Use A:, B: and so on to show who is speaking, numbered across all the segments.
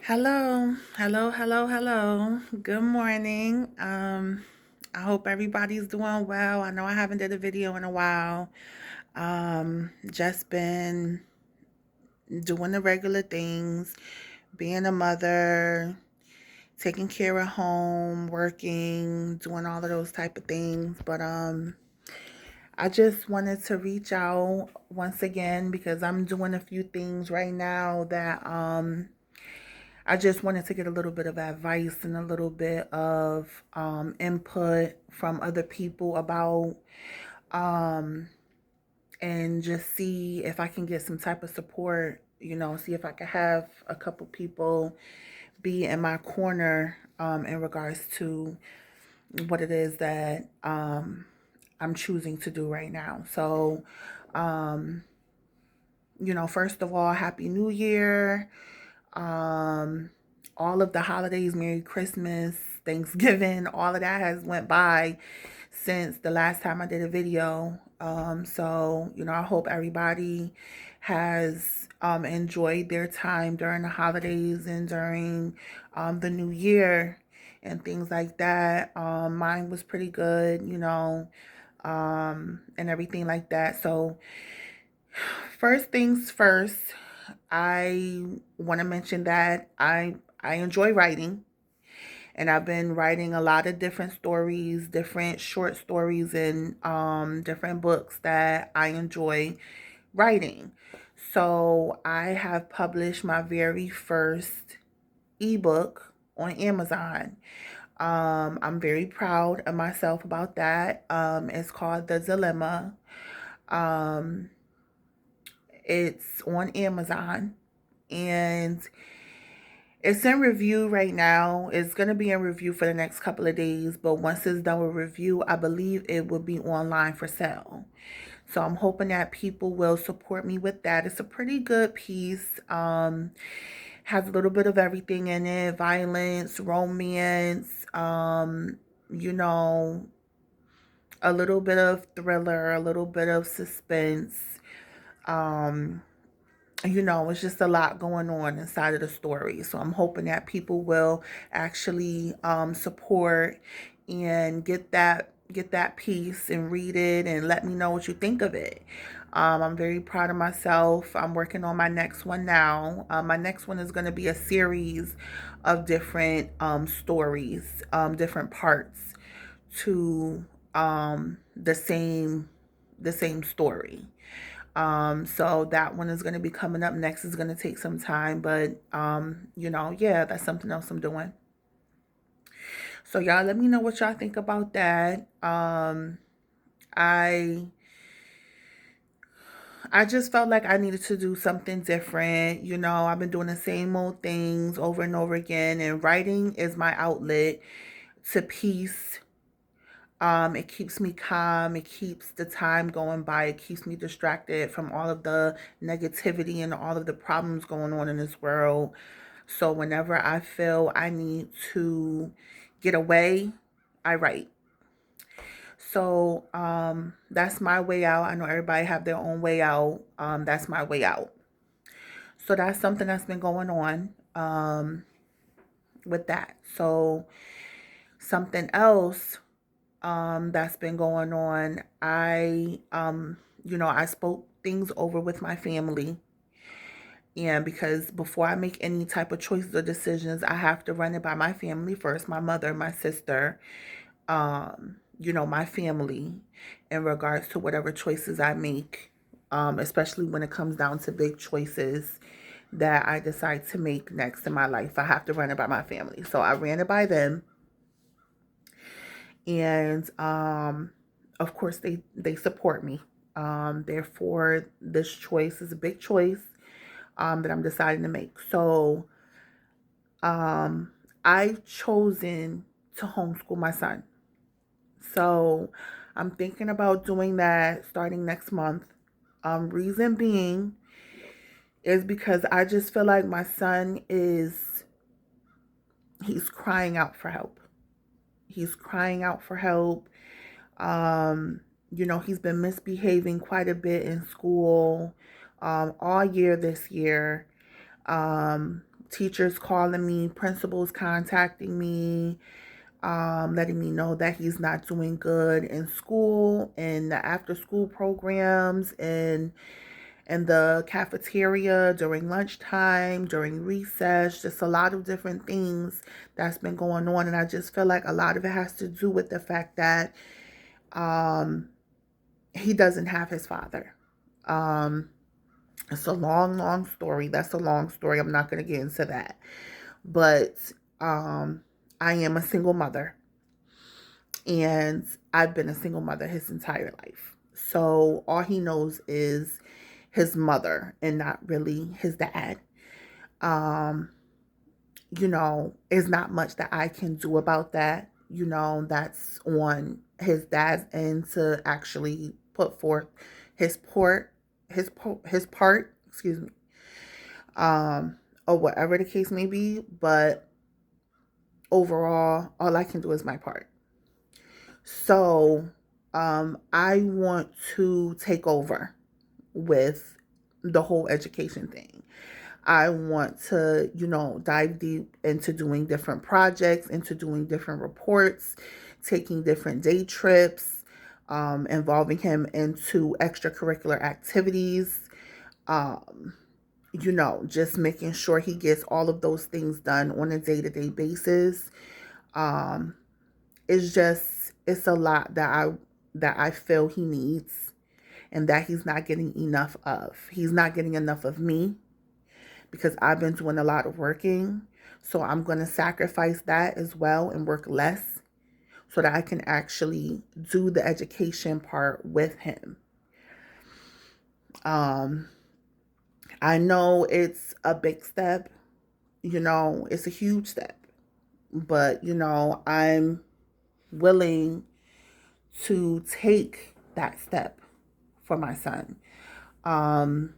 A: Hello. Good morning. I hope everybody's doing well. I know I haven't did a video in a while. Just been doing the regular things, being a mother, taking care of home, working, doing all of those type of things. But I just wanted to reach out once again because I'm doing a few things right now that I just wanted to get a little bit of advice and a little bit of input from other people about um, and just see if I can get some type of support, see if I can have a couple people be in my corner in regards to what it is that I'm choosing to do right now. So, um, first of all, Happy New Year. Um, all of the holidays, Merry Christmas, Thanksgiving, all of that has went by since the last time I did a video. So, I hope everybody has enjoyed their time during the holidays and during the new year and things like that. Mine was pretty good, and everything like that. So, first things first, I want to mention that I enjoy writing, and I've been writing a lot of different stories, different short stories, and different books that I enjoy writing. So I have published my very first ebook on Amazon. I'm very proud of myself about that. It's called The Dilemma. Um, it's on Amazon, and it's in review right now. It's going to be in review for the next couple of days, but once it's done with review, I believe it will be online for sale. So I'm hoping that people will support me with that. It's a pretty good piece. Has a little bit of everything in it: violence, romance, you know, a little bit of thriller, a little bit of suspense. Um, it's just a lot going on inside of the story. So I'm hoping that people will actually support and get that piece and read it and let me know what you think of it. I'm very proud of myself. I'm working on my next one now. My next one is going to be a series of different stories, different parts to the same story. So that one is going to be coming up next. Is going to take some time, but yeah, that's something else I'm doing. So y'all, let me know what y'all think about that. I I just felt like I needed to do something different. I've been doing the same old things over and over again, and writing is my outlet to peace. It keeps me calm. It keeps the time going by. It keeps me distracted from all of the negativity and all of the problems going on in this world. So whenever I feel I need to get away, I write. So that's my way out. I know everybody have their own way out. That's my way out. So that's something that's been going on with that. So something else that's been going on. I spoke things over with my family. And because before I make any type of choices or decisions, I have to run it by my family first, my mother, my sister, my family, in regards to whatever choices I make, especially when it comes down to big choices that I decide to make next in my life. I have to run it by my family. So I ran it by them. And of course they support me. Therefore, this choice is a big choice that I'm deciding to make. So I've chosen to homeschool my son. So I'm thinking about doing that starting next month. Reason being is because I just feel like my son he's crying out for help. He's crying out for help. Um, he's been misbehaving quite a bit in school all year this year, teachers calling me, principals contacting me, letting me know that he's not doing good in school and the after school programs and the cafeteria during lunchtime, during recess, just a lot of different things that's been going on. And I just feel like a lot of it has to do with the fact that um, he doesn't have his father. Um, it's a long, long story. That's a long story. I'm not going to get into that. But um, I am a single mother, and I've been a single mother his entire life. So all he knows is his mother and not really his dad. Um, is not much that I can do about that. That's on his dad's end to actually put forth his port, his part, excuse me, um, or whatever the case may be. But overall, all I can do is my part. So, I want to take over with the whole education thing. I want to, dive deep into doing different projects, into doing different reports, taking different day trips, involving him into extracurricular activities, um, just making sure he gets all of those things done on a day-to-day basis. Um, it's a lot that I feel he needs and that he's not getting enough of. He's not getting enough of me because I've been doing a lot of working. So I'm going to sacrifice that as well and work less so that I can actually do the education part with him. Um, I know it's a big step, it's a huge step, but, I'm willing to take that step for my son. Um,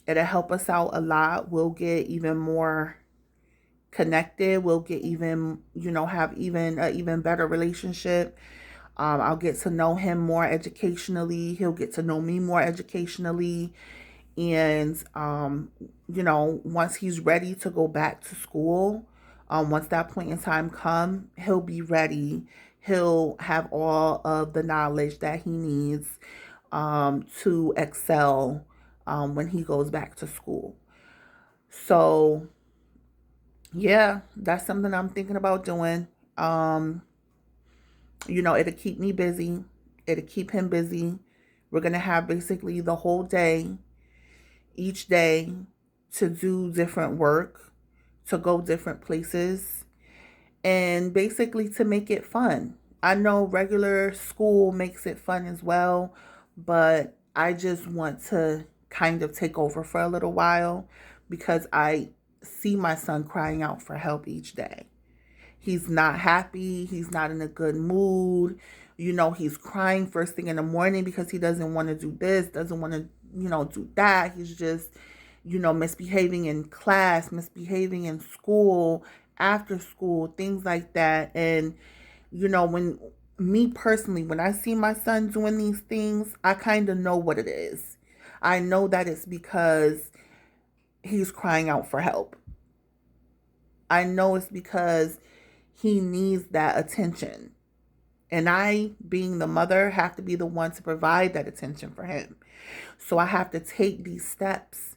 A: it'll help us out a lot. We'll get even more connected. We'll get even, have even a even better relationship. I'll get to know him more educationally. He'll get to know me more educationally. And, once he's ready to go back to school, once that point in time come, he'll be ready. He'll have all of the knowledge that he needs to excel when he goes back to school. So, yeah, that's something I'm thinking about doing. Um, it'll keep me busy. It'll keep him busy. We're going to have basically the whole day, each day, to do different work, to go different places, and basically to make it fun. I know regular school makes it fun as well, but I just want to kind of take over for a little while because I see my son crying out for help each day. He's not happy. He's not in a good mood. He's crying first thing in the morning because he doesn't want to do this, doesn't want to, do that. He's just, misbehaving in class, misbehaving in school, after school, things like that. And, when me personally, when I see my son doing these things, I kind of know what it is. I know that it's because he's crying out for help. I know it's because he needs that attention. And I, being the mother, have to be the one to provide that attention for him. So I have to take these steps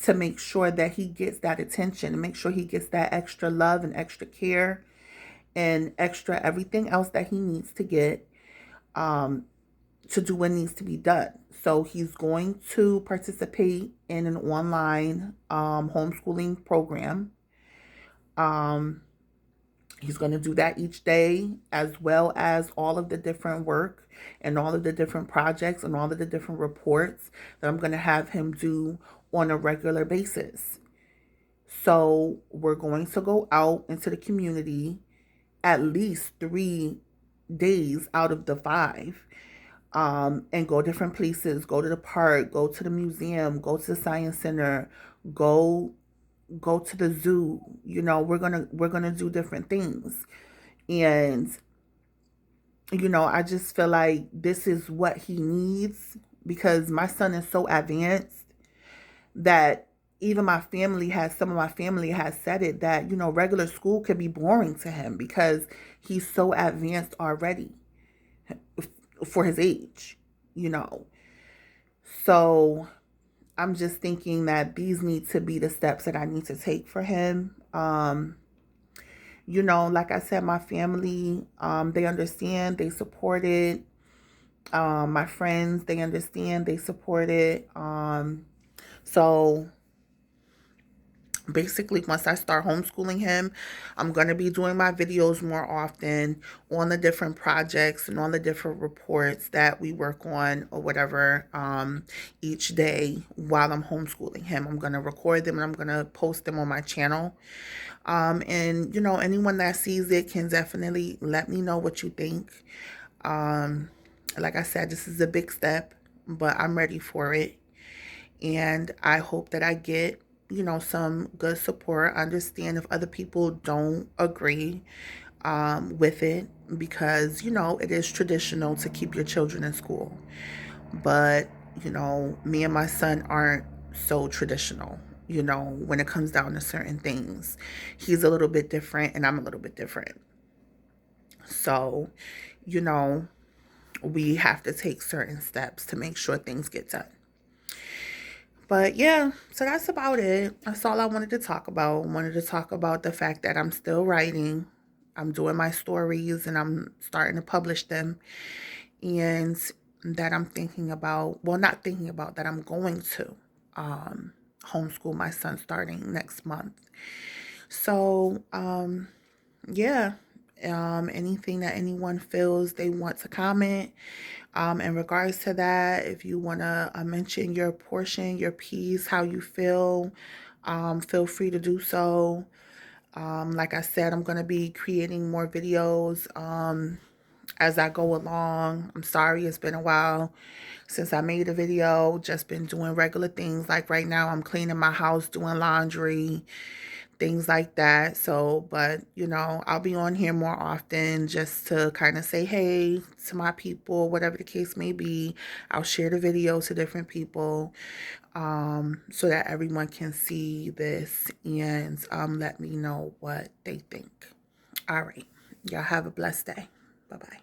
A: to make sure that he gets that attention and make sure he gets that extra love and extra care and extra everything else that he needs to get to do what needs to be done. So he's going to participate in an online homeschooling program. Um, He's going to do that each day, as well as all of the different work and all of the different projects and all of the different reports that I'm going to have him do on a regular basis. So we're going to go out into the community at least 3 days out of the 5, and go different places, go to the park, go to the museum, go to the science center, go to the zoo. We're gonna do different things. And I just feel like this is what he needs because my son is so advanced that even some of my family has said it, that, regular school could be boring to him because he's so advanced already for his age, you know. So I'm just thinking that these need to be the steps that I need to take for him. Like I said, my family, they understand, they support it. My friends, they understand, they support it. So basically, once I start homeschooling him, I'm going to be doing my videos more often on the different projects and on the different reports that we work on or whatever, each day while I'm homeschooling him. I'm going to record them and I'm going to post them on my channel. And anyone that sees it can definitely let me know what you think. Like I said, this is a big step, but I'm ready for it. And I hope that I get, some good support. I understand if other people don't agree with it, because, it is traditional to keep your children in school. But, me and my son aren't so traditional, when it comes down to certain things. He's a little bit different and I'm a little bit different. So, you know, we have to take certain steps to make sure things get done. But yeah, so that's about it. That's all I wanted to talk about. I wanted to talk about the fact that I'm still writing. I'm doing my stories and I'm starting to publish them. And that I'm thinking about, well, not thinking about, that I'm going to homeschool my son starting next month. So, yeah, anything that anyone feels they want to comment in regards to that, if you want to mention your portion, your piece, how you feel free to do so. Like I said, I'm going to be creating more videos as I go along. I'm sorry it's been a while since I made a video. Just been doing regular things. Like right now I'm cleaning my house, doing laundry, things like that. So, but I'll be on here more often just to kind of say hey to my people, whatever the case may be. I'll share the video to different people so that everyone can see this and let me know what they think. All right. Y'all have a blessed day. Bye-bye.